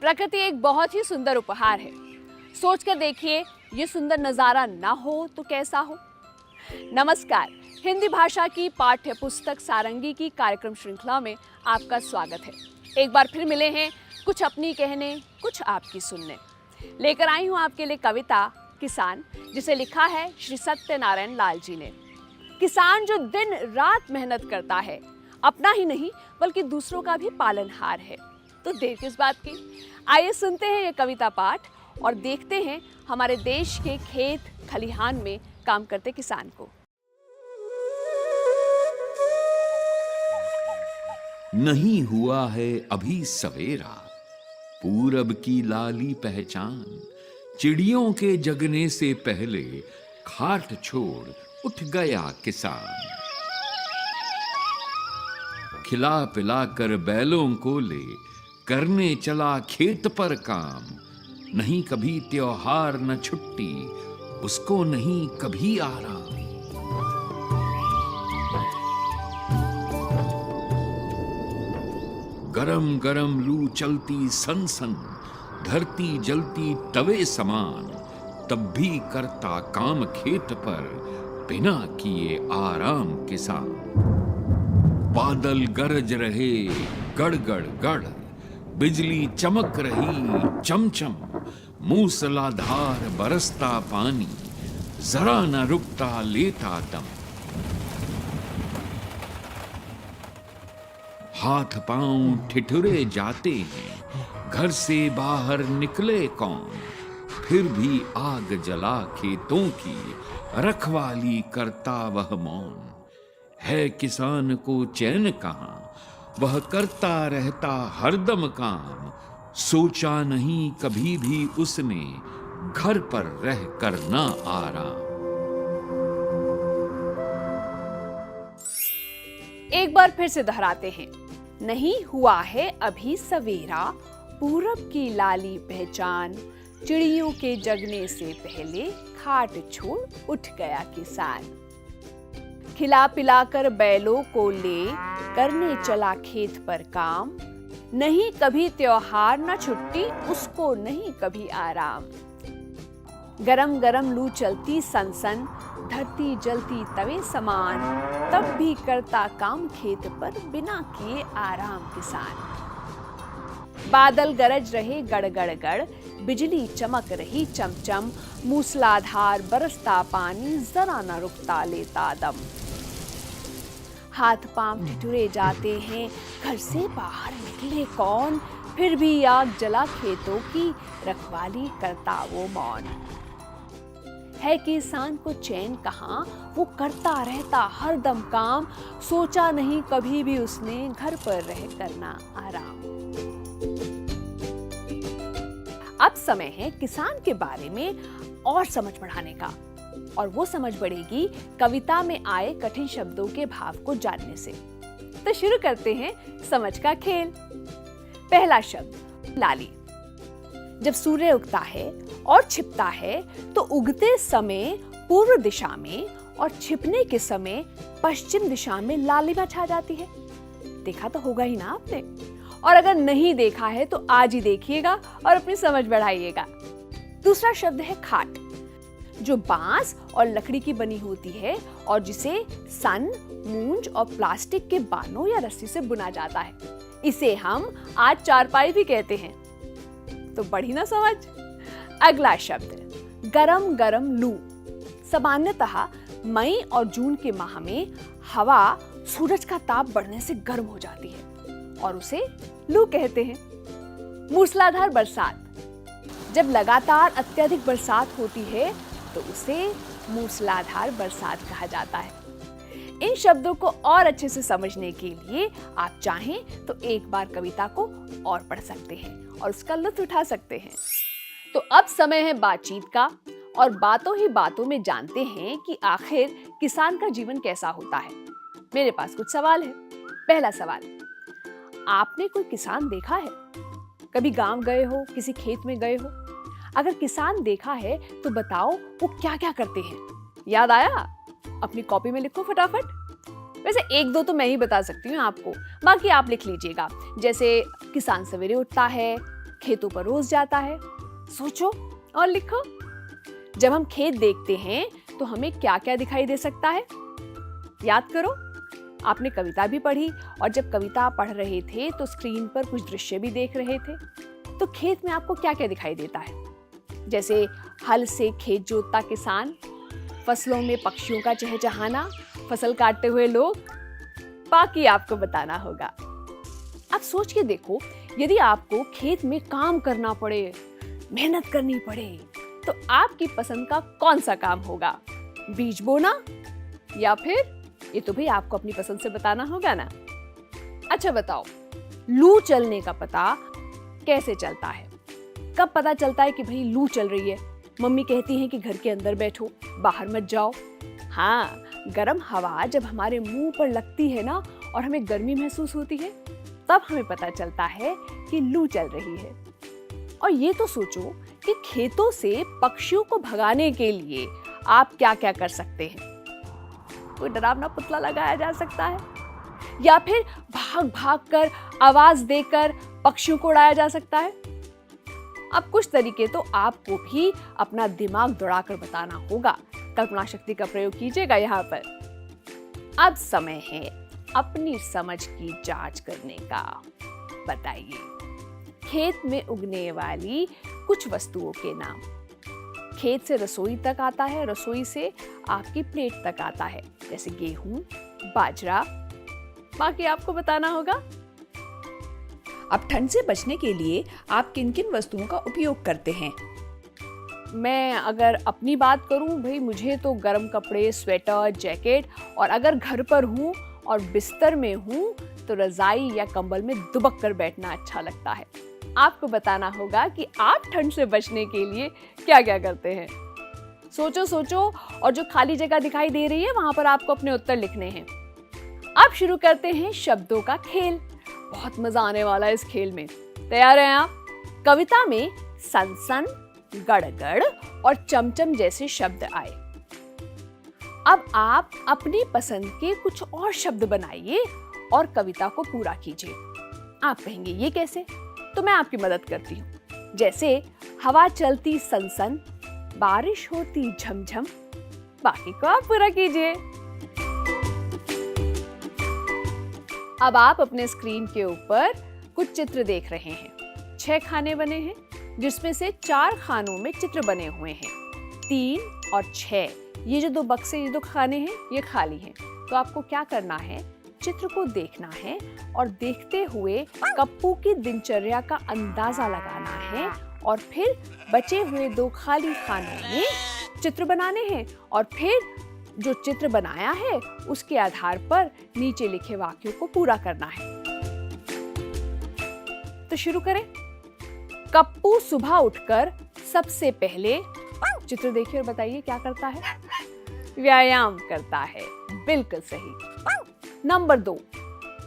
प्रकृति एक बहुत ही सुंदर उपहार है। सोच कर देखिए, ये सुंदर नजारा ना हो तो कैसा हो। नमस्कार, हिंदी भाषा की पाठ्य पुस्तक सारंगी की कार्यक्रम श्रृंखला में आपका स्वागत है। एक बार फिर मिले हैं, कुछ अपनी कहने, कुछ आपकी सुनने। लेकर आई हूँ आपके लिए कविता किसान, जिसे लिखा है श्री सत्यनारायण लाल जी ने। किसान जो दिन रात मेहनत करता है, अपना ही नहीं बल्कि दूसरों का भी पालनहार है। तो देर किस बात की, आइए सुनते हैं ये कविता पाठ और देखते हैं हमारे देश के खेत खलिहान में काम करते किसान को। नहीं हुआ है अभी सवेरा, पूरब की लाली पहचान। चिड़ियों के जगने से पहले खाट छोड़ उठ गया किसान। खिला पिला कर बैलों को ले करने चला खेत पर काम। नहीं कभी त्योहार न छुट्टी, उसको नहीं कभी आराम। गरम गरम लू चलती सन सन, धरती जलती तवे समान। तब भी करता काम खेत पर, बिना किए आराम किसान। बादल गरज रहे गड़ गड़ गड़, बिजली चमक रही चमचम। मूसलाधार बरसता पानी, जरा न रुकता लेता दम। हाथ पांव ठिठुरे जाते हैं, घर से बाहर निकले कौन। फिर भी आग जला खेतों की, रखवाली करता वह मौन। है किसान को चैन कहां, वह करता रहता हरदम काम। सोचा नहीं कभी भी उसने, घर पर रह करना आराम। एक बार फिर से दोहराते हैं। नहीं हुआ है अभी सवेरा, पूरब की लाली पहचान। चिड़ियों के जगने से पहले खाट छोड़ उठ गया किसान। खिला पिला कर बैलों को ले करने चला खेत पर काम। नहीं कभी त्योहार न छुट्टी, उसको नहीं कभी आराम। गरम गरम लू चलती सनसन, धरती जलती तवे समान। तब भी करता काम खेत पर, बिना किए आराम किसान। बादल गरज रहे गड़ गड़ गड़, बिजली चमक रही चमचम। मूसलाधार बरसता पानी, जरा न रुकता लेता दम। हाथ पांव ठिठुरे जाते हैं, घर से बाहर निकले कौन। फिर भी आग जला खेतों की, रखवाली करता वो मौन। है किसान को चैन कहां, वो करता रहता हरदम काम। सोचा नहीं कभी भी उसने, घर पर रह करना आराम। अब समय है किसान के बारे में और समझ बढ़ाने का, और वो समझ बढ़ेगी कविता में आए कठिन शब्दों के भाव को जानने से। तो शुरू करते हैं समझ का खेल। पहला शब्द लाली। जब सूर्य उगता है और छिपता है तो उगते समय पूर्व दिशा में और छिपने के समय पश्चिम दिशा में लालिमा छा जाती है। देखा तो होगा ही ना आपने, और अगर नहीं देखा है तो आज ही देखिएगा और अपनी समझ बढ़ाइएगा। दूसरा शब्द है खाट, जो बांस और लकड़ी की बनी होती है और जिसे सन, मूंज और प्लास्टिक के बानों या रस्सी से बुना जाता है। इसे हम आज चारपाई भी कहते हैं। तो बढ़ी ना समझ। अगला शब्द गरम गरम लू। सामान्यतः मई और जून के माह में हवा सूरज का ताप बढ़ने से गर्म हो जाती है और उसे लू कहते हैं। मूसलाधार बरसात। जब लगातार अत्यधिक बरसात होती है तो उसे मूसलाधार बरसात कहा जाता है। इन शब्दों को और अच्छे से समझने के लिए आप चाहें तो एक बार कविता को और पढ़ सकते हैं और उसका लुत्फ उठा सकते हैं। तो अब समय है बातचीत का, और बातों ही बातों में जानते हैं कि आखिर किसान का जीवन कैसा होता है। मेरे पास कुछ सवाल है। पहला सवाल, आपने कोई किसान देखा है? कभी गांव गए हो, किसी खेत में गए हो? अगर किसान देखा है तो बताओ वो क्या क्या करते हैं। याद आया? अपनी कॉपी में लिखो फटाफट। वैसे एक दो तो मैं ही बता सकती हूँ आपको, बाकी आप लिख लीजिएगा। जैसे किसान सवेरे उठता है, खेतों पर रोज जाता है। सोचो और लिखो। जब हम खेत देखते हैं तो हमें क्या क्या दिखाई दे सकता है? याद करो। आपने कविता भी पढ़ी और जब कविता आप पढ़ रहे थे तो स्क्रीन पर कुछ दृश्य भी देख रहे थे। तो खेत में आपको क्या क्या दिखाई देता है? जैसे हल से खेत जोतता किसान, फसलों में पक्षियों का चहचहाना, फसल काटते हुए लोग। बाकी आपको बताना होगा। अब सोच के देखो, यदि आपको खेत में काम करना पड़े, मेहनत करनी पड़े, तो आपकी पसंद का कौन सा काम होगा? बीज बोना या फिर ये तो भाई आपको अपनी पसंद से बताना होगा ना। अच्छा बताओ, लू चलने का पता कैसे चलता है? कब पता चलता है कि भाई लू चल रही है? मम्मी कहती हैं कि घर के अंदर बैठो, बाहर मत जाओ। हाँ, गर्म हवा जब हमारे मुंह पर लगती है ना और हमें गर्मी महसूस होती है, तब हमें पता चलता है कि लू चल रही है। और ये तो सोचो कि खेतों से पक्षियों को भगाने के लिए आप क्या क्या कर सकते हैं। कोई डरावना पुतला लगाया जा सकता है, या फिर भाग भाग कर आवाज देकर पक्षियों को उड़ाया जा सकता है। अब कुछ तरीके तो आपको भी अपना दिमाग दौड़ाकर बताना होगा। कल्पना शक्ति का प्रयोग कीजिएगा यहाँ पर। अब समय है अपनी समझ की जांच करने का। बताइए, खेत में उगने वाली कुछ वस्तुओं के नाम। खेत से रसोई तक आता है, रसोई से आपकी प्लेट तक आता है, जैसे गेहूं, बाजरा। बाकी आपको बताना होगा। अब ठंड से बचने के लिए आप किन किन वस्तुओं का उपयोग करते हैं? मैं अगर अपनी बात करूं, भाई मुझे तो गर्म कपड़े, स्वेटर, जैकेट, और अगर घर पर हूं और बिस्तर में हूं तो रजाई या कंबल में दुबक कर बैठना अच्छा लगता है। आपको बताना होगा कि आप ठंड से बचने के लिए क्या क्या करते हैं। सोचो सोचो, और जो खाली जगह दिखाई दे रही है वहां पर आपको अपने उत्तर लिखने हैं। अब शुरू करते हैं शब्दों का खेल। बहुत मजा आने वाला है इस खेल में। तैयार हैं आप? कविता में सनसन, गड़गड़ और चमचम जैसे शब्द आए। अब आप अपनी पसंद के कुछ और शब्द बनाइए और कविता को पूरा कीजिए। आप कहेंगे ये कैसे? तो मैं आपकी मदद करती हूँ। जैसे हवा चलती सनसन, बारिश होती झमझम। बाकी को आप पूरा कीजिए। अब आप अपने स्क्रीन के ऊपर कुछ चित्र देख रहे हैं। 6 खाने बने हैं, जिसमें से 4 खानों में चित्र बने हुए हैं। 3 और 6, ये जो 2 बक्से, ये 2 खाने हैं, ये खाली हैं। तो आपको क्या करना है? चित्र को देखना है और देखते हुए कप्पू की दिनचर्या का अंदाजा लगाना है, और फिर बचे हुए 2 खाली खानों में चित्र बनाने हैं, और फिर जो चित्र बनाया है उसके आधार पर नीचे लिखे वाक्यों को पूरा करना है। तो शुरू करें। कप्पू सुबह उठकर सबसे पहले, चित्र देखिए और बताइए क्या करता है? व्यायाम करता है। बिल्कुल सही। नंबर 2,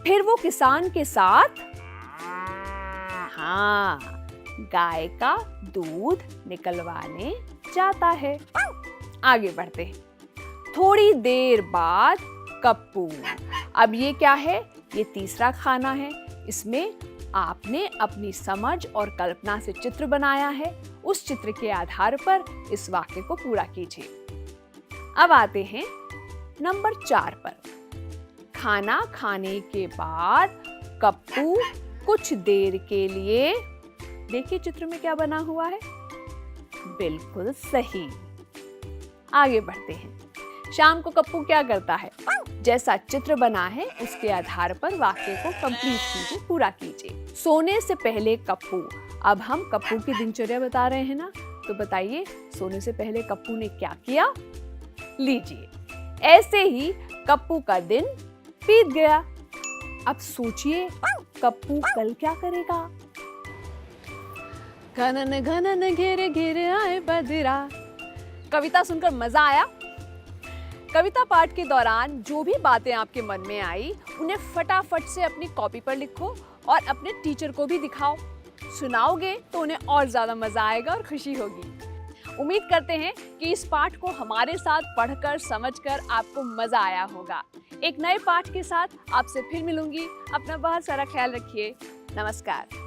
फिर वो किसान के साथ, हाँ, गाय का दूध निकलवाने जाता है। आगे बढ़ते हैं। थोड़ी देर बाद कप्पू, अब ये क्या है? ये तीसरा खाना है। इसमें आपने अपनी समझ और कल्पना से चित्र बनाया है। उस चित्र के आधार पर इस वाक्य को पूरा कीजिए। अब आते हैं नंबर 4 पर। खाना खाने के बाद कप्पू कुछ देर के लिए, देखिए चित्र में क्या बना हुआ है? बिल्कुल सही। आगे बढ़ते हैं। शाम को कप्पू क्या करता है? जैसा चित्र बना है उसके आधार पर वाक्य को कंप्लीट कीजिए, पूरा कीजिए। सोने से पहले कप्पू, अब हम कप्पू की दिनचर्या बता रहे हैं ना, तो बताइए सोने से पहले कप्पू ने क्या किया? लीजिए, ऐसे ही कप्पू का दिन बीत गया। अब सोचिए कप्पू कल क्या करेगा? घनन घनन घेरे घेरे आए बदरा। कविता सुनकर मजा आया? कविता पाठ के दौरान जो भी बातें आपके मन में आई उन्हें फटाफट से अपनी कॉपी पर लिखो और अपने टीचर को भी दिखाओ। सुनाओगे तो उन्हें और ज्यादा मजा आएगा और खुशी होगी। उम्मीद करते हैं कि इस पाठ को हमारे साथ पढ़कर समझकर आपको मजा आया होगा। एक नए पाठ के साथ आपसे फिर मिलूंगी। अपना बहुत सारा ख्याल रखिए। नमस्कार।